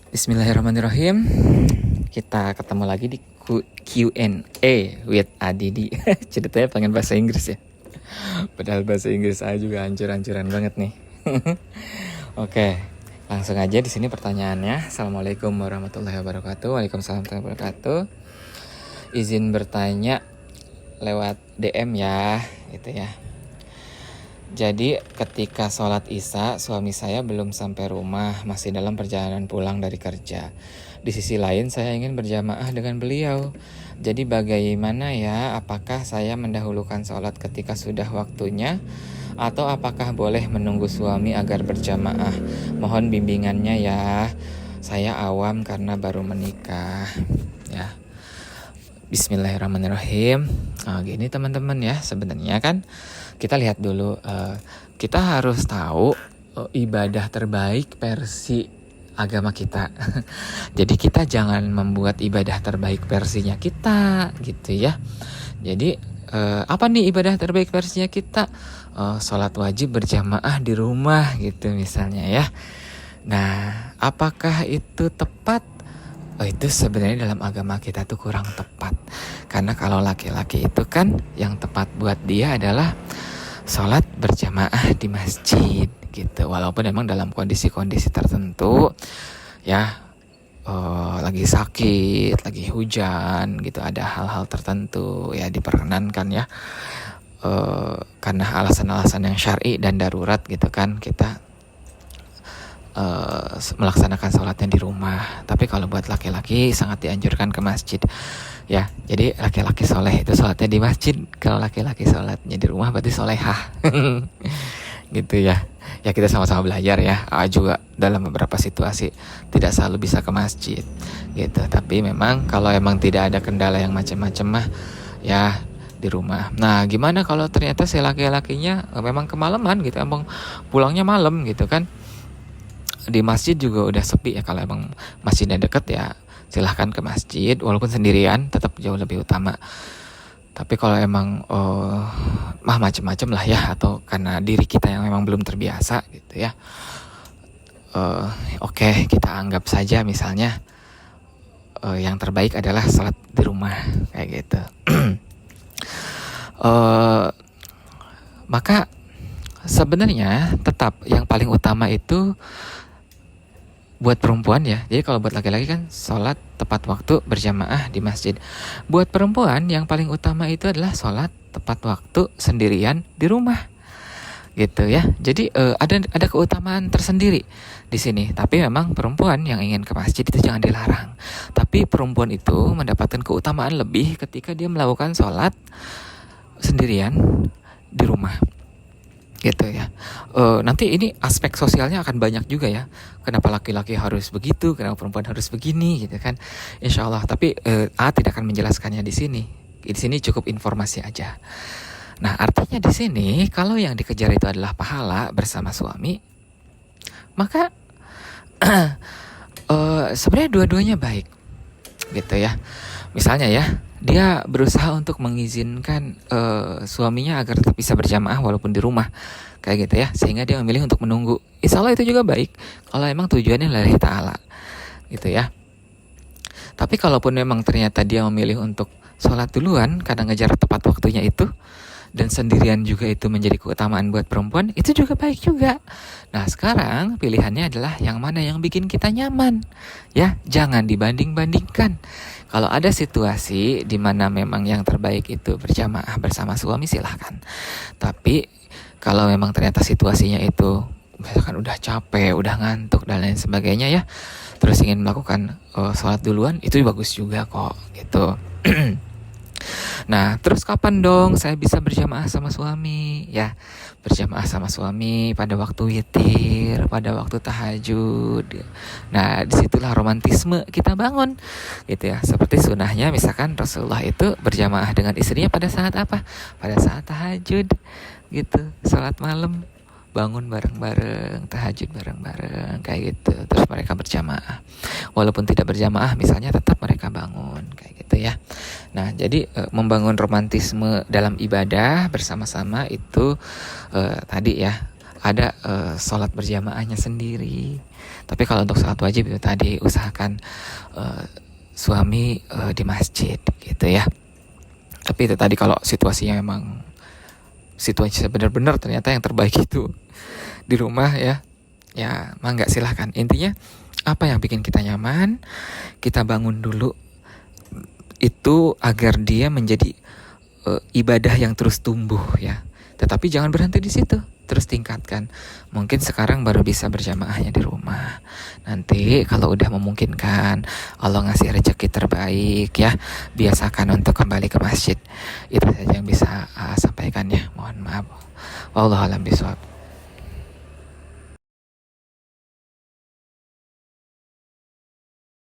Bismillahirrahmanirrahim. Kita ketemu lagi di Q&A with Adidi. Ceritanya pengen bahasa Inggris ya. Padahal bahasa Inggris saya juga hancur-hancuran banget nih. Oke, langsung aja di sini pertanyaannya. Assalamualaikum warahmatullahi wabarakatuh. Waalaikumsalam warahmatullahi wabarakatuh. Izin bertanya lewat DM ya, gitu ya. Jadi ketika sholat isya, suami saya belum sampai rumah, masih dalam perjalanan pulang dari kerja. Di sisi lain saya ingin berjamaah dengan beliau. Jadi bagaimana ya, apakah saya mendahulukan sholat ketika sudah waktunya? Atau apakah boleh menunggu suami agar berjamaah? Mohon bimbingannya ya, saya awam karena baru menikah. Ya. Bismillahirrahmanirrahim. Gini teman-teman ya, sebenarnya kan kita lihat dulu, kita harus tahu ibadah terbaik versi agama kita. Jadi kita jangan membuat ibadah terbaik versinya kita, gitu ya. Jadi apa nih ibadah terbaik versinya kita? Sholat wajib berjamaah di rumah gitu misalnya ya. Nah, apakah itu tepat? Itu sebenarnya dalam agama kita tuh kurang tepat. Karena kalau laki-laki itu kan yang tepat buat dia adalah sholat berjamaah di masjid gitu. Walaupun memang dalam kondisi-kondisi tertentu ya, lagi sakit, lagi hujan gitu, ada hal-hal tertentu ya diperkenankan ya, karena alasan-alasan yang syar'i dan darurat gitu kan, kita melaksanakan sholatnya di rumah. Tapi kalau buat laki-laki sangat dianjurkan ke masjid ya. Jadi laki-laki soleh itu sholatnya di masjid. Kalau laki-laki sholatnya di rumah berarti solehah. Gitu ya. Ya kita sama-sama belajar ya. Juga dalam beberapa situasi tidak selalu bisa ke masjid gitu. Tapi memang kalau emang tidak ada kendala yang macam-macam mah ya di rumah. Nah gimana kalau ternyata si laki-lakinya memang kemalaman gitu, emang pulangnya malam gitu kan. Di masjid juga udah sepi ya. Kalau emang masjidnya deket ya silahkan ke masjid, walaupun sendirian tetap jauh lebih utama. Tapi kalau emang macem-macem lah ya, atau karena diri kita yang memang belum terbiasa gitu ya, oke, kita anggap saja misalnya yang terbaik adalah sholat di rumah kayak gitu. Maka sebenarnya tetap yang paling utama itu buat perempuan ya. Jadi kalau buat laki-laki kan sholat tepat waktu berjamaah di masjid. Buat perempuan yang paling utama itu adalah sholat tepat waktu sendirian di rumah, gitu ya. Jadi ada keutamaan tersendiri di sini. Tapi memang perempuan yang ingin ke masjid itu jangan dilarang. Tapi perempuan itu mendapatkan keutamaan lebih ketika dia melakukan sholat sendirian di rumah, gitu ya. Nanti ini aspek sosialnya akan banyak juga ya. Kenapa laki-laki harus begitu, kenapa perempuan harus begini gitu kan. Insya Allah. Tapi tidak akan menjelaskannya di sini. Di sini cukup informasi aja. Nah artinya di sini kalau yang dikejar itu adalah pahala bersama suami, maka sebenarnya dua-duanya baik gitu ya. Misalnya ya, dia berusaha untuk mengizinkan suaminya agar tetap bisa berjamaah walaupun di rumah kayak gitu ya, sehingga dia memilih untuk menunggu. Insya Allah itu juga baik kalau emang tujuannya lillahi ta'ala gitu ya. Tapi kalaupun memang ternyata dia memilih untuk sholat duluan karena ngejar tepat waktunya itu, dan sendirian juga itu menjadi keutamaan buat perempuan, itu juga baik juga. Nah sekarang pilihannya adalah yang mana yang bikin kita nyaman ya. Jangan dibanding-bandingkan. Kalau ada situasi di mana memang yang terbaik itu berjamaah bersama suami, silahkan. Tapi kalau memang ternyata situasinya itu misalkan udah capek, udah ngantuk dan lain sebagainya ya, terus ingin melakukan sholat duluan, itu bagus juga kok gitu. Nah, terus kapan dong saya bisa berjamaah sama suami? Ya, berjamaah sama suami pada waktu witir, pada waktu tahajud. Nah, disitulah romantisme kita bangun, gitu ya. Seperti sunahnya, misalkan Rasulullah itu berjamaah dengan istrinya pada saat apa? Pada saat tahajud, gitu. Salat malam, bangun bareng-bareng, tahajud bareng-bareng, kayak gitu. Terus mereka berjamaah. Walaupun tidak berjamaah, misalnya tetap mereka bangun, kayak gitu ya. Nah, jadi membangun romantisme dalam ibadah bersama-sama itu tadi ya, ada sholat berjamaahnya sendiri. Tapi kalau untuk sholat wajib itu tadi usahakan suami di masjid gitu ya. Tapi itu tadi kalau situasinya memang situasi benar-benar ternyata yang terbaik itu di rumah ya, ya mangga silahkan. Intinya apa yang bikin kita nyaman, kita bangun dulu itu agar dia menjadi ibadah yang terus tumbuh ya. Tetapi jangan berhenti di situ, terus tingkatkan. Mungkin sekarang baru bisa berjamaahnya di rumah. Nanti kalau udah memungkinkan, Allah ngasih rezeki terbaik ya, biasakan untuk kembali ke masjid. Itu saja yang bisa sampaikan ya. Mohon maaf. Wallahu a'lam bishawab.